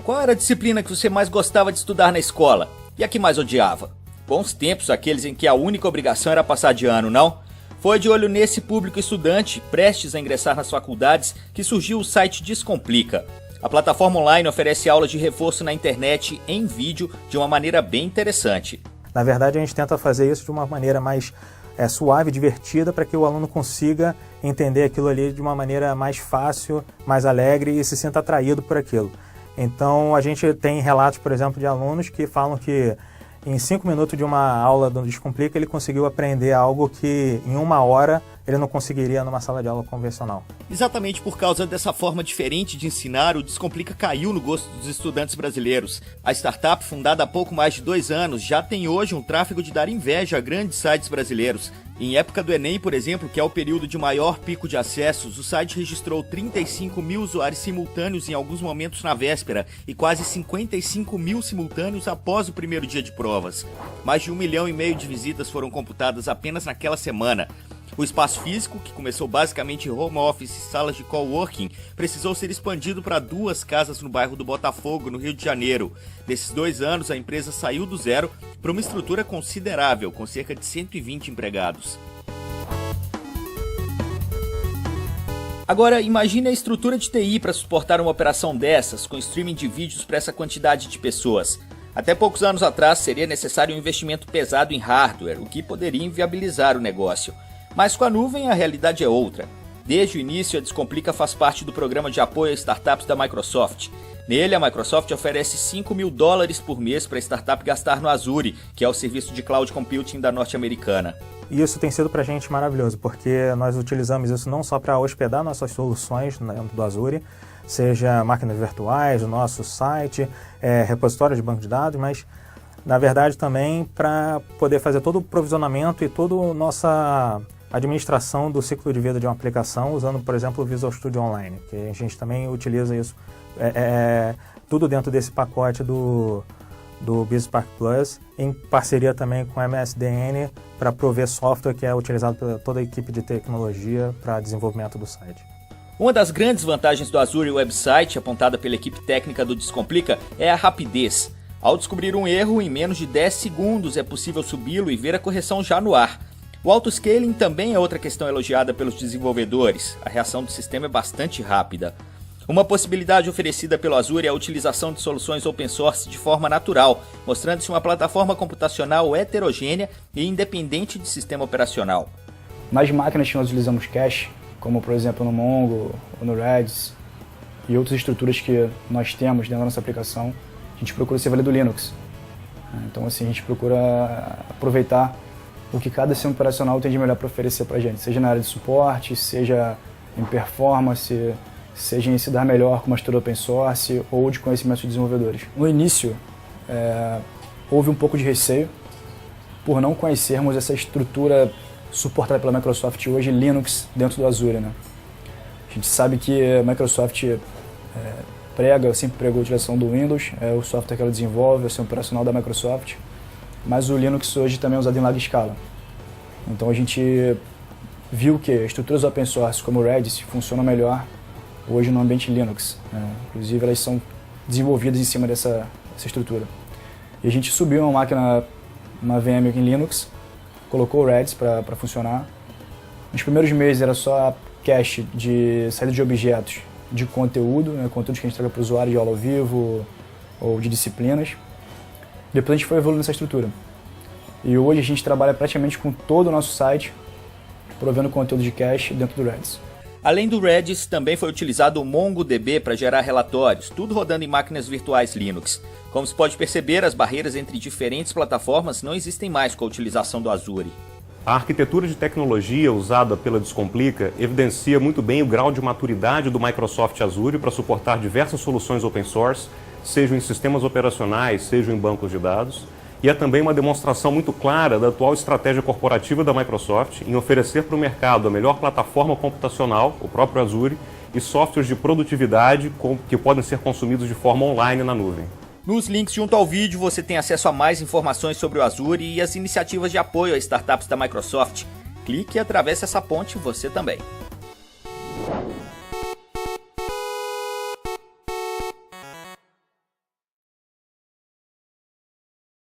Qual era a disciplina que você mais gostava de estudar na escola? E a que mais odiava? Bons tempos aqueles em que a única obrigação era passar de ano, não? Foi de olho nesse público estudante, prestes a ingressar nas faculdades, que surgiu o site Descomplica. A plataforma online oferece aulas de reforço na internet em vídeo de uma maneira bem interessante. Na verdade, a gente tenta fazer isso de uma maneira mais suave, divertida, para que o aluno consiga entender aquilo ali de uma maneira mais fácil, mais alegre e se sinta atraído por aquilo. Então, a gente tem relatos, por exemplo, de alunos que falam que em 5 minutos de uma aula do Descomplica ele conseguiu aprender algo que em 1 hora ele não conseguiria numa sala de aula convencional. Exatamente por causa dessa forma diferente de ensinar, o Descomplica caiu no gosto dos estudantes brasileiros. A startup, fundada há pouco mais de 2 anos, já tem hoje um tráfego de dar inveja a grandes sites brasileiros. Em época do Enem, por exemplo, que é o período de maior pico de acessos, o site registrou 35 mil usuários simultâneos em alguns momentos na véspera e quase 55 mil simultâneos após o primeiro dia de provas. Mais de 1,5 milhão de visitas foram computadas apenas naquela semana. O espaço físico, que começou basicamente em home office e salas de coworking, precisou ser expandido para 2 casas no bairro do Botafogo, no Rio de Janeiro. Nesses 2 anos, a empresa saiu do zero para uma estrutura considerável, com cerca de 120 empregados. Agora, imagine a estrutura de TI para suportar uma operação dessas, com streaming de vídeos para essa quantidade de pessoas. Até poucos anos atrás, seria necessário um investimento pesado em hardware, o que poderia inviabilizar o negócio. Mas com a nuvem a realidade é outra. Desde o início, a Descomplica faz parte do programa de apoio a startups da Microsoft. Nele, a Microsoft oferece $5 mil por mês para a startup gastar no Azure, que é o serviço de cloud computing da norte-americana. E isso tem sido para a gente maravilhoso, porque nós utilizamos isso não só para hospedar nossas soluções dentro do Azure, seja máquinas virtuais, o nosso site, repositório de banco de dados, mas na verdade também para poder fazer todo o provisionamento e toda a nossa administração do ciclo de vida de uma aplicação, usando, por exemplo, o Visual Studio Online, que a gente também utiliza isso, tudo dentro desse pacote do Business Park Plus, em parceria também com a MSDN, para prover software que é utilizado por toda a equipe de tecnologia para desenvolvimento do site. Uma das grandes vantagens do Azure Website, apontada pela equipe técnica do Descomplica, é a rapidez. Ao descobrir um erro, em menos de 10 segundos é possível subi-lo e ver a correção já no ar. O autoscaling também é outra questão elogiada pelos desenvolvedores. A reação do sistema é bastante rápida. Uma possibilidade oferecida pelo Azure é a utilização de soluções open source de forma natural, mostrando-se uma plataforma computacional heterogênea e independente de sistema operacional. Nas máquinas que nós utilizamos cache, como por exemplo no Mongo ou no Redis e outras estruturas que nós temos dentro da nossa aplicação, a gente procura ser valido Linux. Então assim, a gente procura aproveitar o que cada sistema operacional tem de melhor para oferecer para a gente, seja na área de suporte, seja em performance, seja em se dar melhor com uma estrutura open source ou de conhecimento de desenvolvedores. No início, houve um pouco de receio por não conhecermos essa estrutura suportada pela Microsoft hoje, Linux, dentro do Azure, né? A gente sabe que a Microsoft sempre pregou a utilização do Windows, é o software que ela desenvolve, é o sistema operacional da Microsoft, mas o Linux hoje também é usado em larga escala. Então a gente viu que estruturas open source como o Redis funcionam melhor hoje no ambiente Linux. Inclusive elas são desenvolvidas em cima dessa estrutura. E a gente subiu uma máquina, uma VM em Linux, colocou o Redis para funcionar. Nos primeiros meses era só cache de saída de objetos de conteúdo, conteúdos que a gente traga para o usuário de aula ao vivo ou de disciplinas. Depois a gente foi evoluindo essa estrutura. E hoje a gente trabalha praticamente com todo o nosso site, provendo conteúdo de cache dentro do Redis. Além do Redis, também foi utilizado o MongoDB para gerar relatórios, tudo rodando em máquinas virtuais Linux. Como se pode perceber, as barreiras entre diferentes plataformas não existem mais com a utilização do Azure. A arquitetura de tecnologia usada pela Descomplica evidencia muito bem o grau de maturidade do Microsoft Azure para suportar diversas soluções open source, sejam em sistemas operacionais, sejam em bancos de dados, e é também uma demonstração muito clara da atual estratégia corporativa da Microsoft em oferecer para o mercado a melhor plataforma computacional, o próprio Azure, e softwares de produtividade que podem ser consumidos de forma online na nuvem. Nos links junto ao vídeo você tem acesso a mais informações sobre o Azure e as iniciativas de apoio a startups da Microsoft. Clique e atravesse essa ponte você também.